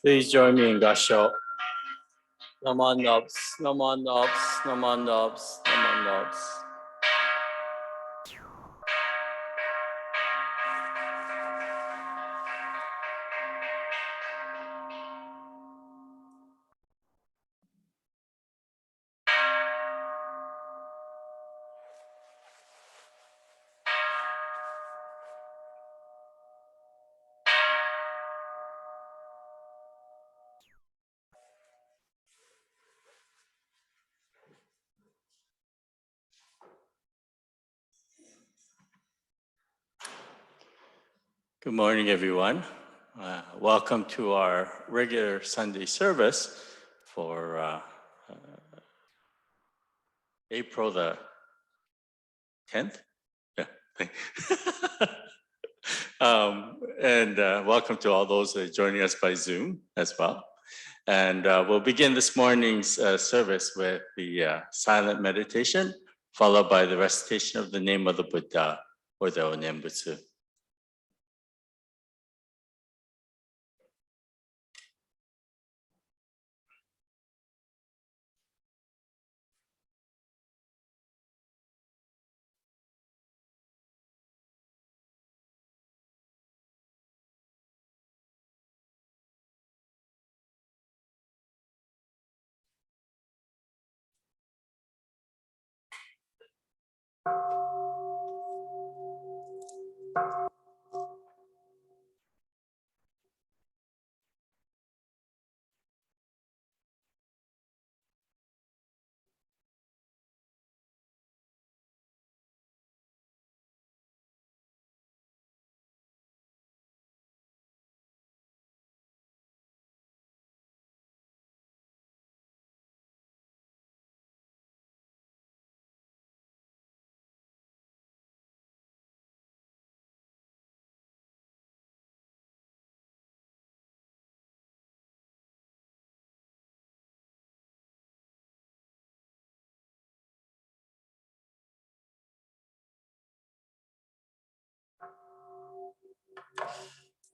Please join me in Gasho. Namandabs, namandabs, namandabs, namandabs. Good morning, everyone. Welcome to our regular Sunday service for April the 10th? Yeah. And welcome to all those joining us by Zoom as well. And we'll begin this morning's service with the silent meditation, followed by the recitation of the name of the Buddha, or the Onenbutsu.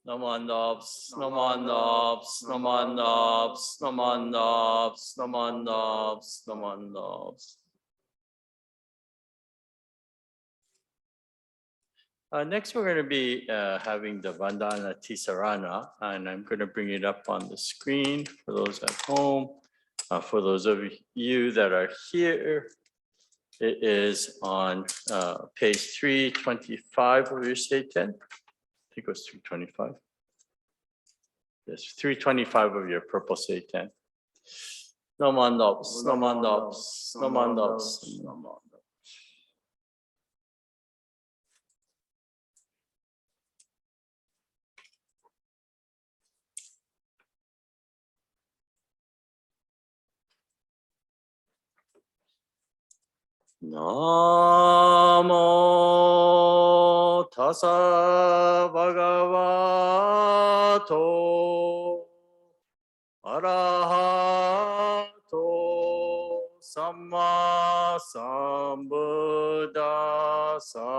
Namandabs, namandabs, namandabs, namandabs, namandabs, namandabs. Next, we're going to be having the Vandana Tisarana, and I'm going to bring it up on the screen for those at home. For those of you that are here, it is on page 325 of your Seiten. I think it was 325. Yes, 325 of your purple Seiten. Namandabs, namandabs, namandabs, namandabs. Namo tassa bhagavato arahato samma sambuddhassa.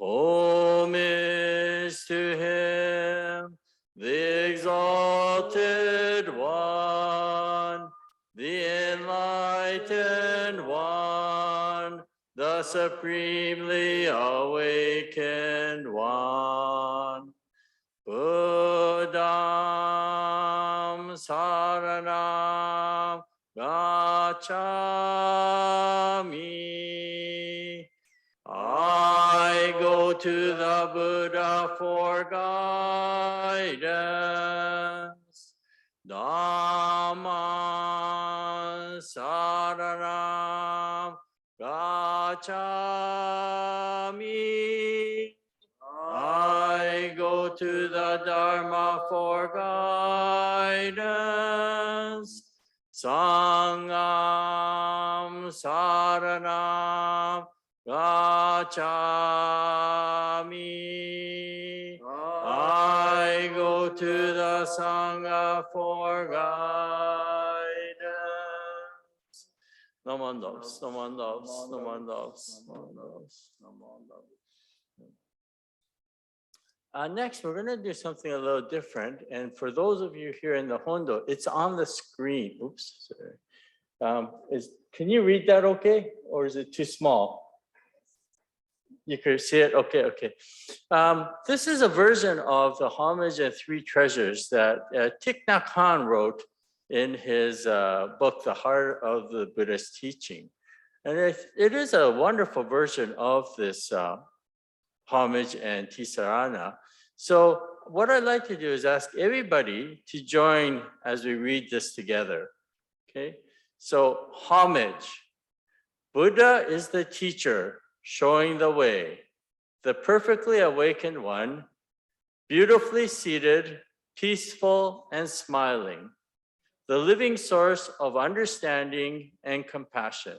Homage to him, the exalted one, the enlightened one, the supremely awakened one. Buddham saranam gacchami. I go to the Buddha for guidance. Dhamma saranam gacchami. I go to the Dharma for guidance. Sangam saranam gacchami. I go to the Sangha for guidance. Namandabs, namandabs, namandabs, namandabs, namandabs. Next, we're going to do something a little different. And for those of you here in the Hondo, it's on the screen. Oops, sorry. Can you read that okay? Or is it too small? You can see it? Okay, okay. This is a version of the Homage and Three Treasures that Thich Nhat Hanh wrote in his book, The Heart of the Buddhist Teaching. And it is a wonderful version of this Homage and Tisarana. So what I'd like to do is ask everybody to join as we read this together, okay? So homage, Buddha is the teacher showing the way, the perfectly awakened one, beautifully seated, peaceful and smiling, the living source of understanding and compassion.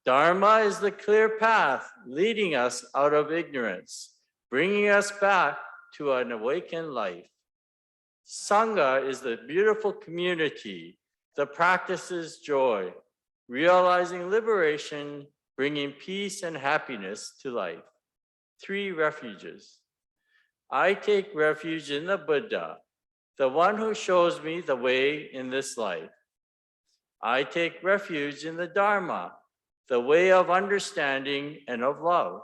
Dharma is the clear path leading us out of ignorance, bringing us back to an awakened life. Sangha is the beautiful community that practices joy, realizing liberation, bringing peace and happiness to life. Three refuges. I take refuge in the Buddha, the one who shows me the way in this life. I take refuge in the Dharma, the way of understanding and of love.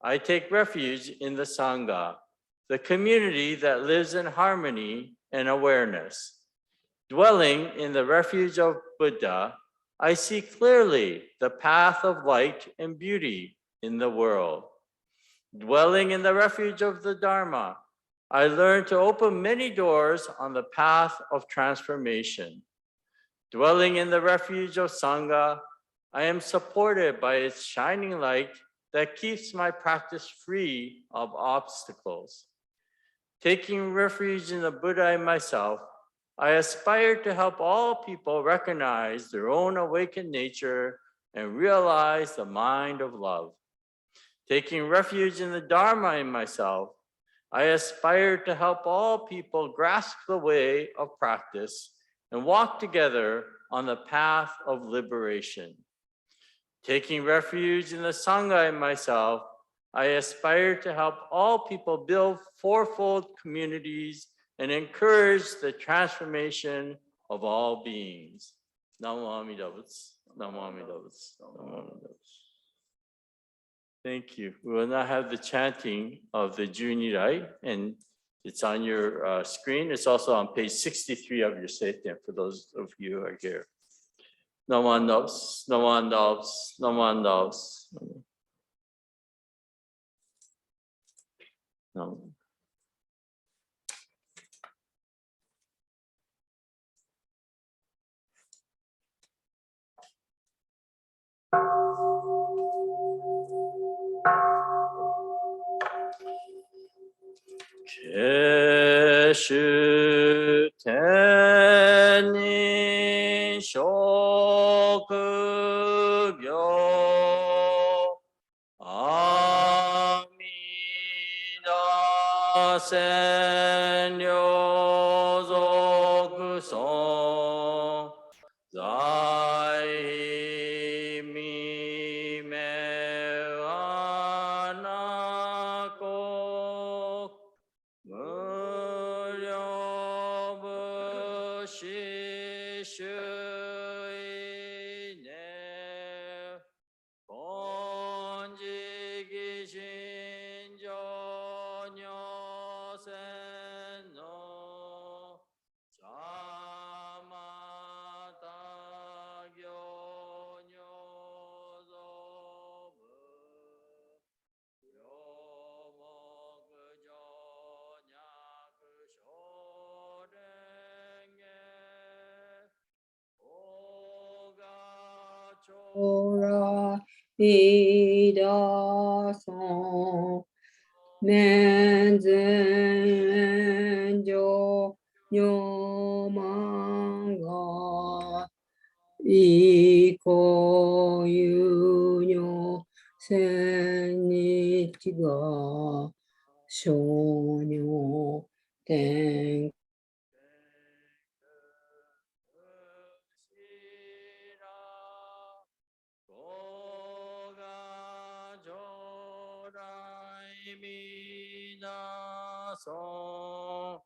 I take refuge in the Sangha, the community that lives in harmony and awareness. Dwelling in the refuge of Buddha, I see clearly the path of light and beauty in the world. Dwelling in the refuge of the Dharma, I learn to open many doors on the path of transformation. Dwelling in the refuge of Sangha, I am supported by its shining light that keeps my practice free of obstacles. Taking refuge in the Buddha and myself, I aspire to help all people recognize their own awakened nature and realize the mind of love. Taking refuge in the Dharma in myself, I aspire to help all people grasp the way of practice and walk together on the path of liberation. Taking refuge in the Sangha in myself, I aspire to help all people build fourfold communities and encourage the transformation of all beings. Namo Amida Butsu, Namo Amida Butsu, Namo Amida Butsu. Thank you. We will now have the chanting of the Junirai, and it's on your screen. It's also on page 63 of your Seiten for those of you who are here. Namo Butsu, Namo Butsu, Namo Butsu. Namo. Keshu teni shokugyo amida senyo zoku son zai mi me anako 무료 부시슈이네 본지기 신전여센노 Ora ida son menzen jo nyomanga iko yunyo senichiga shonyo ten ソ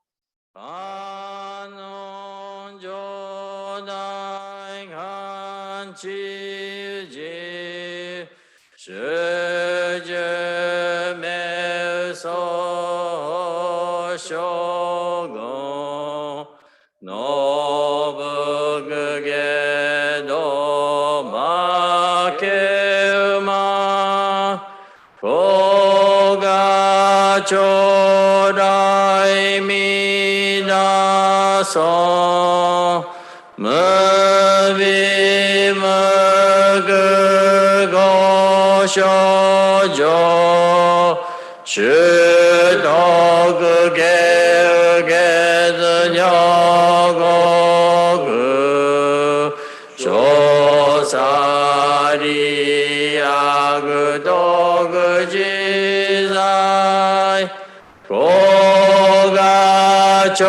観音上大観地宇治主寿名相将軍信具下道負け馬古賀長来皆尊無備無具ご症状修徳下下女国調査利悪徳自在古賀将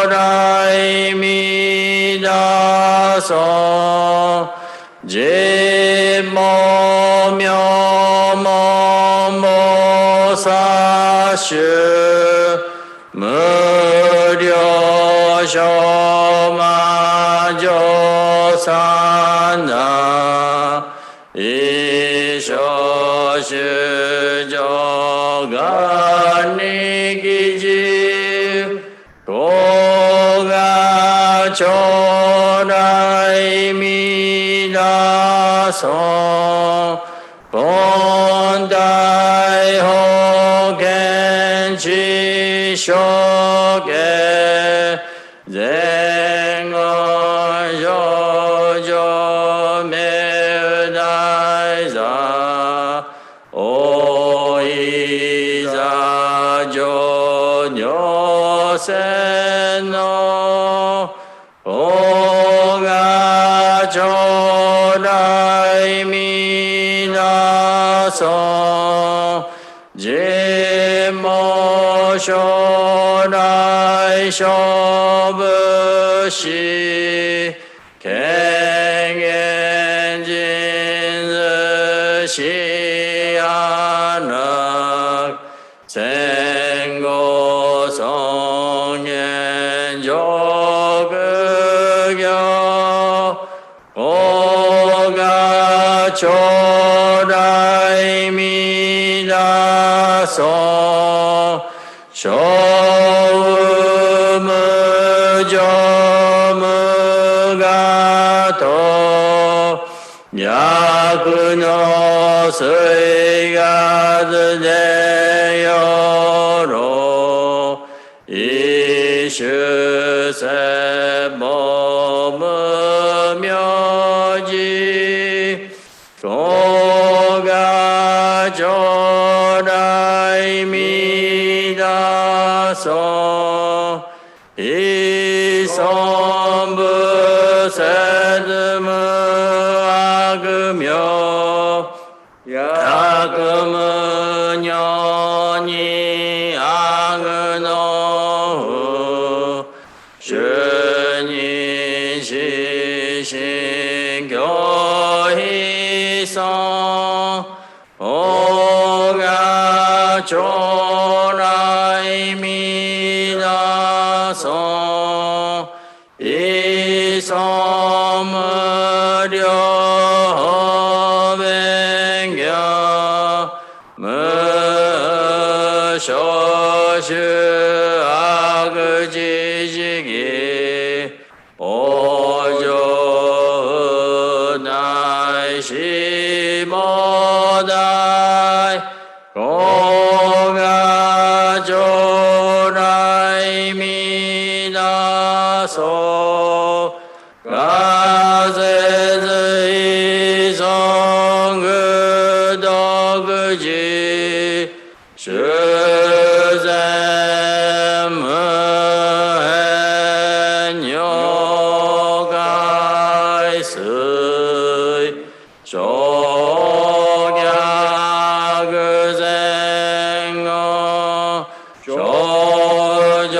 来皆尊人も名ももさし無料所魔女さな一生主上願に記事古賀将来皆尊本大保険地所下前後上上名大座大い座上如戦の古賀将来皆尊人も将来勝負し権限人図しあな戦後尊厳上具行古賀将来皆尊小無常無我と薬の水月でよろ一種世も無名字古賀将来皆尊一尊無節無悪名百無如に悪の主に死心教非尊古賀将来皆尊一尊無量勉強無所主悪知識往生ないしも大古賀将来皆尊がせず尊具独自修善無変如海水小逆前後少女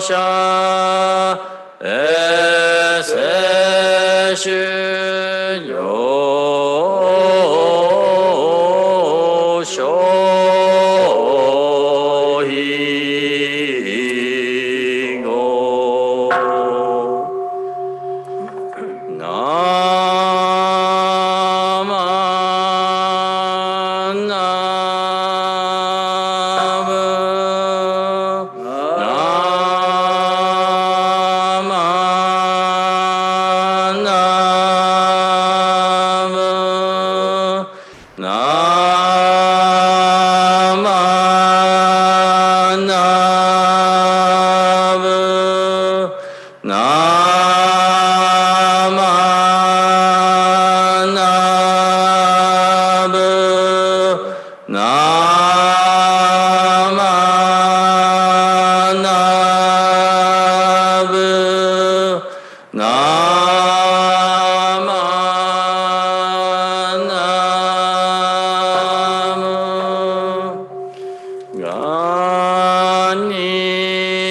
者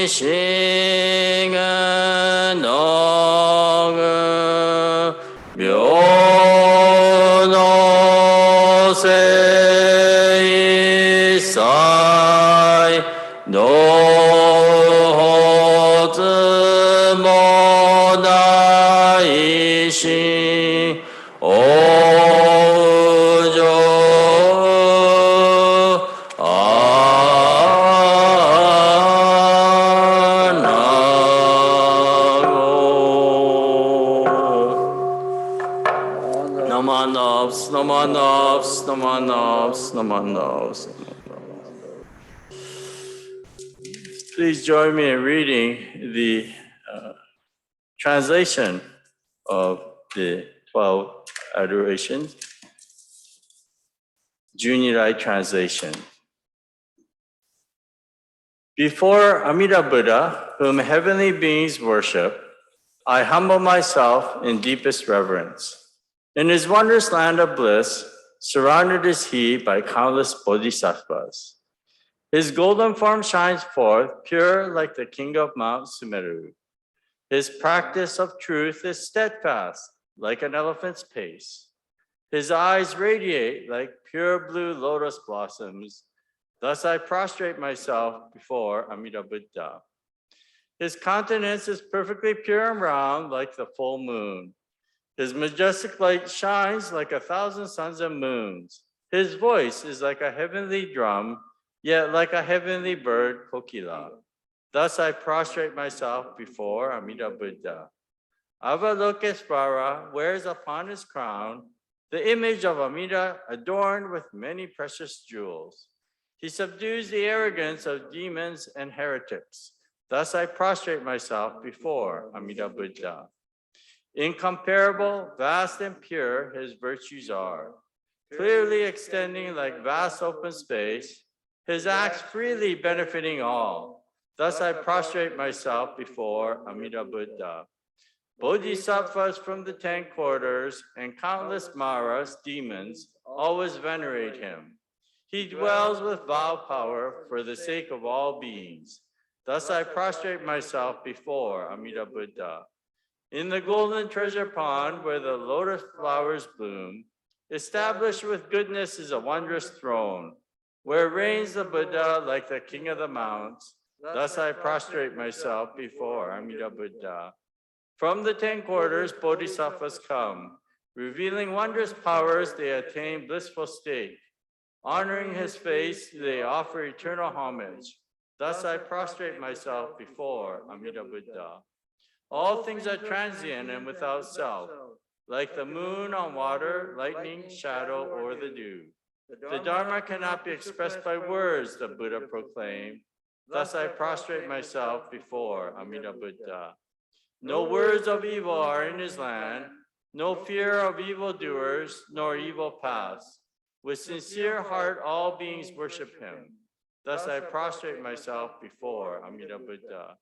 싱은 너그 묘노세 이사이 노즈모나이시 오조 Namanos. Please join me in reading the translation of the 12 adorations. Junirai translation. Before Amida Buddha, whom heavenly beings worship, I humble myself in deepest reverence. In his wondrous land of bliss, surrounded is he by countless bodhisattvas. His golden form shines forth, pure like the king of Mount Sumeru. His practice of truth is steadfast, like an elephant's pace. His eyes radiate like pure blue lotus blossoms. Thus I prostrate myself before Amida Buddha. His countenance is perfectly pure and round like the full moon. His majestic light shines like 1,000 suns and moons. His voice is like a heavenly drum, yet like a heavenly bird, kokila. Thus I prostrate myself before Amida Buddha. Avalokitesvara wears upon his crown the image of Amida adorned with many precious jewels. He subdues the arrogance of demons and heretics. Thus I prostrate myself before Amida Buddha. Incomparable, vast and pure his virtues are, clearly extending like vast open space, his acts freely benefiting all. Thus I prostrate myself before Amida Buddha. Bodhisattvas from the 10 quarters and countless maras, demons, always venerate him. He dwells with vow power for the sake of all beings. Thus I prostrate myself before Amida Buddha. In the golden treasure pond where the lotus flowers bloom, established with goodness is a wondrous throne, where reigns the Buddha like the king of the mounts. Thus I prostrate myself before Amida Buddha. From the 10 quarters, bodhisattvas come. Revealing wondrous powers, they attain blissful state. Honoring his face, they offer eternal homage. Thus I prostrate myself before Amida Buddha. All things are transient and without self, like the moon on water, lightning, shadow, or the dew. The Dharma cannot be expressed by words, the Buddha proclaimed. Thus I prostrate myself before Amida Buddha. No words of evil are in his land, no fear of evildoers, nor evil paths. With sincere heart, all beings worship him. Thus I prostrate myself before Amida Buddha.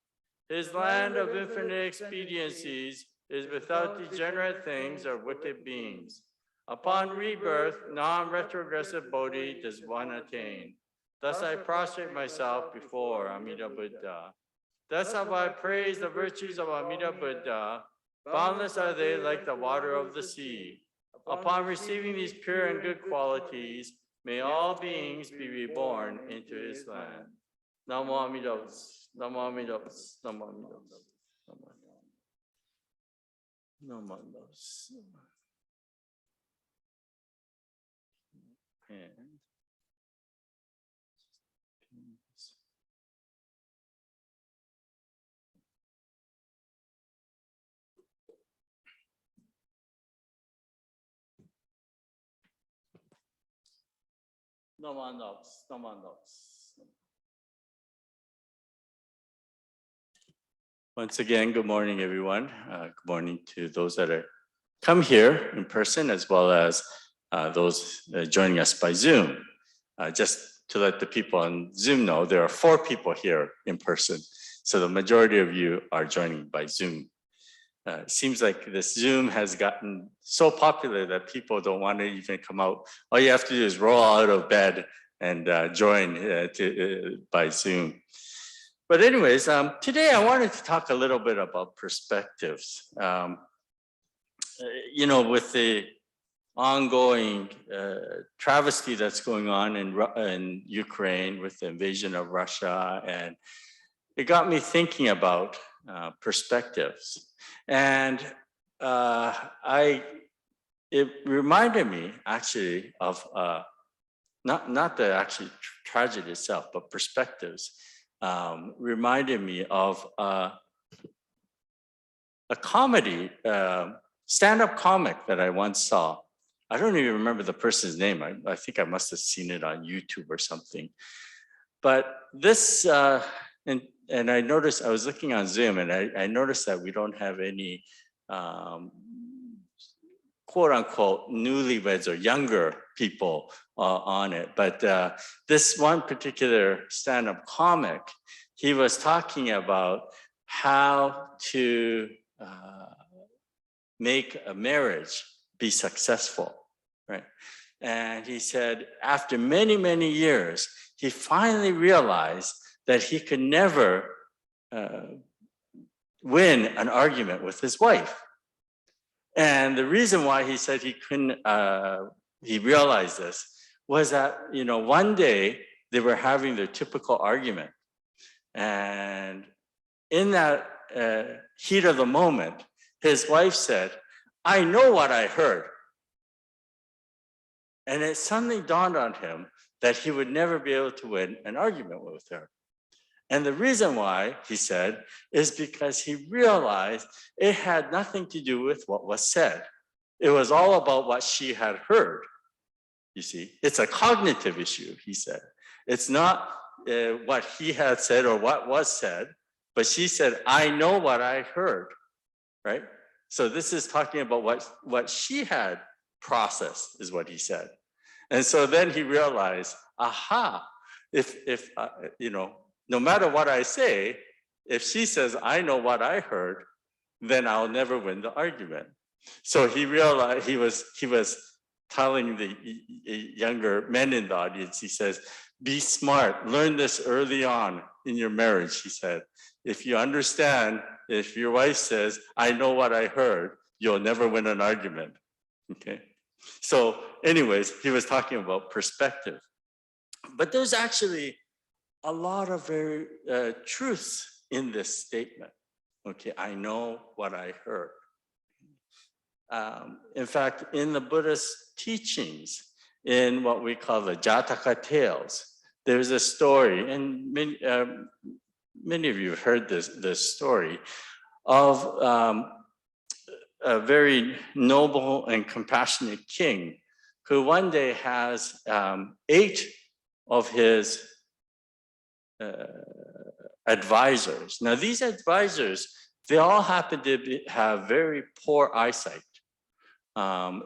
His land of infinite expediencies is without degenerate things or wicked beings. Upon rebirth, non-retrogressive bodhi does one attain. Thus I prostrate myself before Amida Buddha. Thus have I praised the virtues of Amida Buddha. Boundless are they like the water of the sea. Upon receiving these pure and good qualities, may all beings be reborn into his land. Namo Amida Butsu. Namo Amida Butsu. Namo Amida Butsu. Namo Amida Butsu. Once again, good morning, everyone. Good morning to those that are come here in person, as well as those joining us by Zoom. Just to let the people on Zoom know, there are 4 people here in person. So the majority of you are joining by Zoom. It seems like this Zoom has gotten so popular that people don't want to even come out. All you have to do is roll out of bed and join by Zoom. But anyways, today I wanted to talk a little bit about perspectives. You know, with the ongoing travesty that's going on in Ukraine with the invasion of Russia, and it got me thinking about perspectives. And it reminded me actually of not the actual tragedy itself, but perspectives. Reminded me of a comedy, stand-up comic that I once saw. I don't even remember the person's name. I think I must have seen it on YouTube or something. But this, and I noticed, I was looking on Zoom, and I noticed that we don't have any quote unquote newlyweds or younger people on it. But this one particular stand-up comic, he was talking about how to make a marriage be successful, right? And he said after many, many years, he finally realized that he could never win an argument with his wife. And the reason why he said he couldn't, he realized this, was that, you know, one day they were having their typical argument. And in that heat of the moment, his wife said, "I know what I heard." And it suddenly dawned on him that he would never be able to win an argument with her. And the reason why, he said, is because he realized it had nothing to do with what was said. It was all about what she had heard. You see, it's a cognitive issue, he said. It's not what he had said or what was said, but she said, "I know what I heard," right? So this is talking about what she had processed, is what he said. And so then he realized, aha, if you know, no matter what I say, if she says, "I know what I heard," then I'll never win the argument. So he realized, he was telling the younger men in the audience, he says, "Be smart, learn this early on in your marriage," he said. If you understand, if your wife says, "I know what I heard," you'll never win an argument, okay? So anyways, he was talking about perspective. But there's actually a lot of very truths in this statement. Okay, I know what I heard. In fact, in the Buddhist teachings, in what we call the Jataka tales, there's a story, and many of you have heard this story, of a very noble and compassionate king who one day has 8 of his advisors. Now, these advisors, they all happen to have very poor eyesight.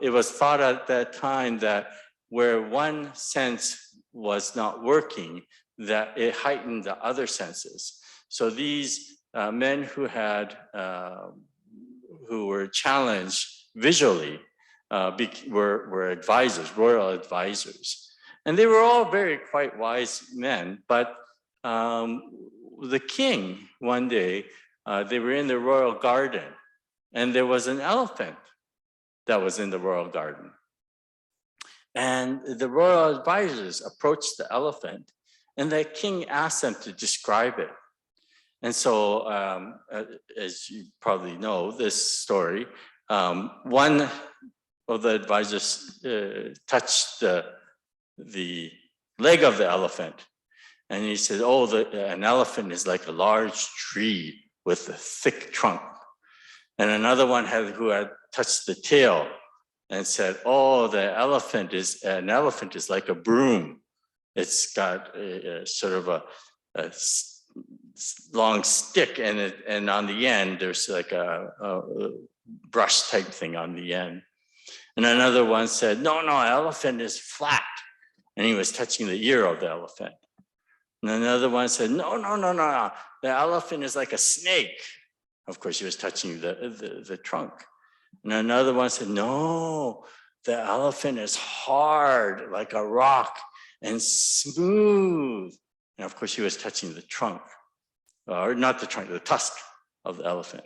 It was thought at that time that where one sense was not working, that it heightened the other senses. So these men who had who were challenged visually were advisors, royal advisors. And they were all very quite wise men, but the king, one day, they were in the royal garden, and there was an elephant that was in the royal garden. And the royal advisors approached the elephant, and the king asked them to describe it. And so, as you probably know this story, one of the advisors touched the leg of the elephant. And he said, "Oh, an elephant is like a large tree with a thick trunk." And another one who had touched the tail and said, "Oh, an elephant is like a broom. It's got sort of a long stick, and on the end, there's like a brush type thing on the end." And another one said, no, elephant is flat. And he was touching the ear of the elephant. And another one said, no, the elephant is like a snake. Of course, he was touching the trunk. And another one said, no, the elephant is hard like a rock and smooth. And of course, he was touching the trunk. or not the trunk, the tusk of the elephant.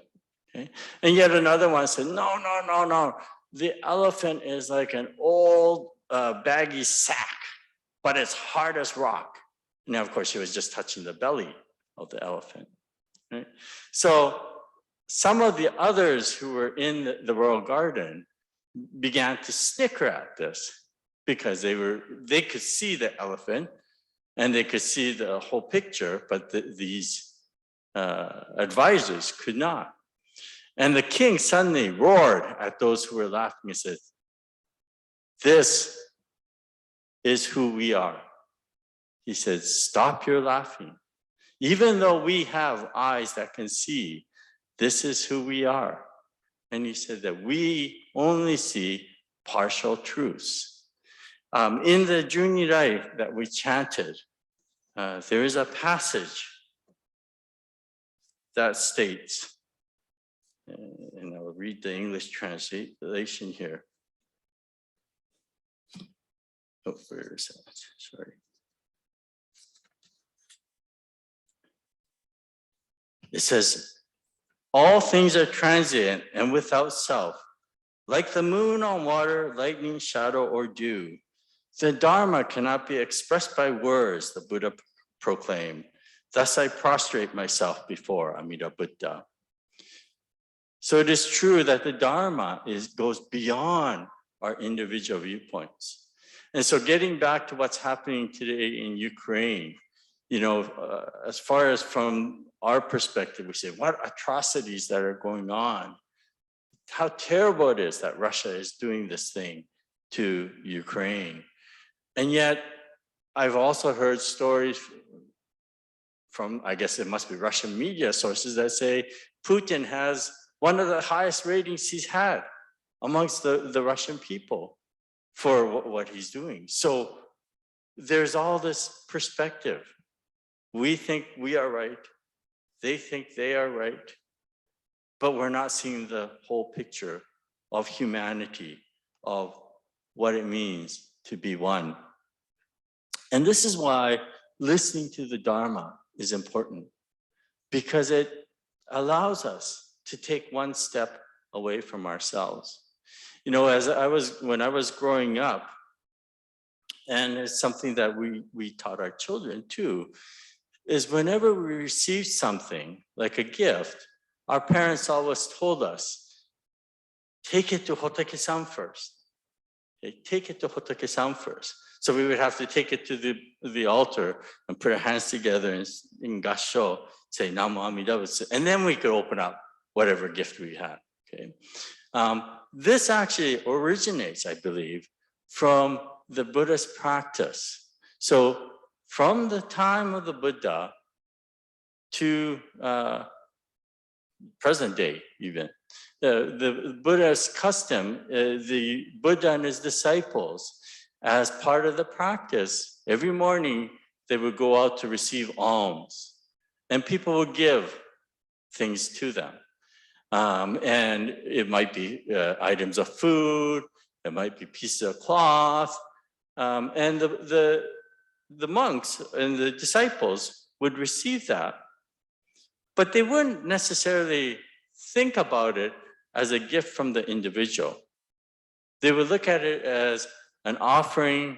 Okay? And yet another one said, no, no, no, no. The elephant is like an old baggy sack, but it's hard as rock. Now, of course, he was just touching the belly of the elephant. Right? So some of the others who were in the royal garden began to snicker at this because they could see the elephant and they could see the whole picture, but these advisors could not. And the king suddenly roared at those who were laughing and said, "This is who we are." He said, "Stop your laughing. Even though we have eyes that can see, this is who we are." And he said that we only see partial truths. In the Junirai that we chanted, there is a passage that states, and I'll read the English translation here. Oh, where is that? Sorry. It says, "All things are transient and without self, like the moon on water, lightning, shadow, or dew. The Dharma cannot be expressed by words," the Buddha proclaimed. "Thus I prostrate myself before Amida Buddha." So it is true that the Dharma goes beyond our individual viewpoints. And so getting back to what's happening today in Ukraine, as far as from our perspective, we say, what atrocities that are going on, how terrible it is that Russia is doing this thing to Ukraine. And yet, I've also heard stories from, I guess it must be Russian media sources that say Putin has one of the highest ratings he's had amongst the Russian people for what he's doing. So there's all this perspective. We think we are right. They think they are right. But we're not seeing the whole picture of humanity, of what it means to be one. And this is why listening to the Dharma is important, because it allows us to take one step away from ourselves. When I was growing up, and it's something that we taught our children too, is whenever we received something like a gift, our parents always told us, take it to Hotoke-san first. Okay, take it to Hotoke-san first. So we would have to take it to the altar and put our hands together in Gassho, say Namo Amida Butsu, and then we could open up whatever gift we had. Okay, this actually originates, I believe, from the Buddhist practice. So from the time of the Buddha to present day, even the Buddha's custom, the Buddha and his disciples, as part of the practice, every morning they would go out to receive alms, and people would give things to them. And it might be items of food, it might be pieces of cloth, and the monks and the disciples would receive that, but they wouldn't necessarily think about it as a gift from the individual. They would look at it as an offering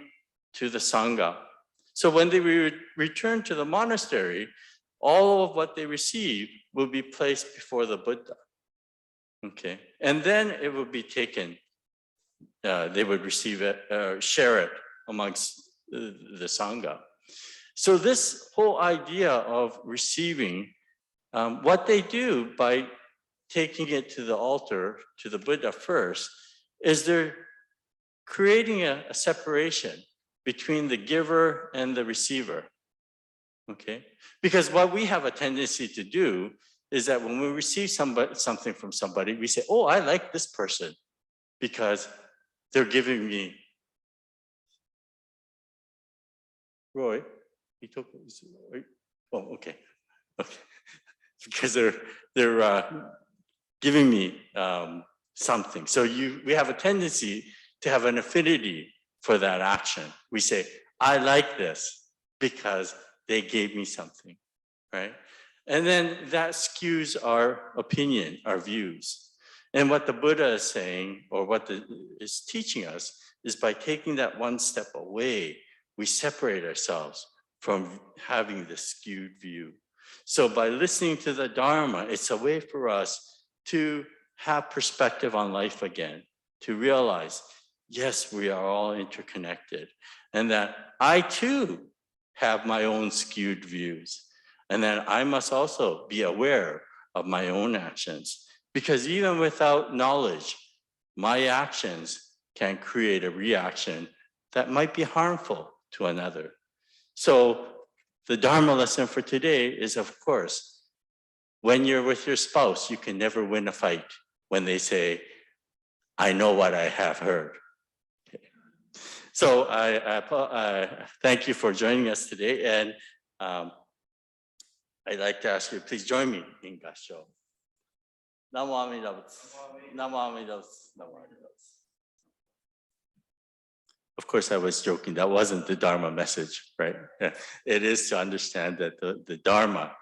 to the Sangha. So when they return to the monastery, all of what they receive will be placed before the Buddha. Okay, and then it would be taken, they would receive it, share it amongst the Sangha. So this whole idea of receiving, what they do by taking it to the altar, to the Buddha first, is they're creating a separation between the giver and the receiver. Okay, because what we have a tendency to do is that when we receive something from somebody, we say, oh, I like this person because they're giving me. Roy, he took, oh, okay. Okay. Because they're giving me something. So we have a tendency to have an affinity for that action. We say, I like this because they gave me something, right? And then that skews our opinion, our views. And what the Buddha is saying, or what is teaching us, is by taking that one step away, we separate ourselves from having this skewed view. So by listening to the Dharma, it's a way for us to have perspective on life again, to realize, yes, we are all interconnected, and that I too have my own skewed views. And then I must also be aware of my own actions, because even without knowledge, my actions can create a reaction that might be harmful to another. So the Dharma lesson for today is, of course, when you're with your spouse, you can never win a fight when they say, I know what I have heard. Okay. So I thank you for joining us today. And I'd like to ask you, please join me in Gassho. Namo Amida Butsu. Namo Amida Butsu. Namo Amida Butsu. Of course, I was joking. That wasn't the Dharma message, right? It is to understand that the Dharma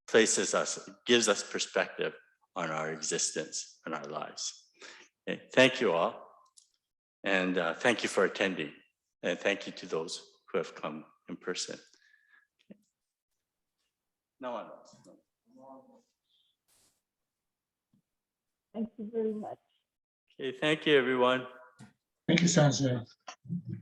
places us, gives us perspective on our existence and our lives. Okay, thank you all. And thank you for attending. And thank you to those who have come in person. No one else. No. Thank you very much. Okay, thank you, everyone. Thank you, Sensei.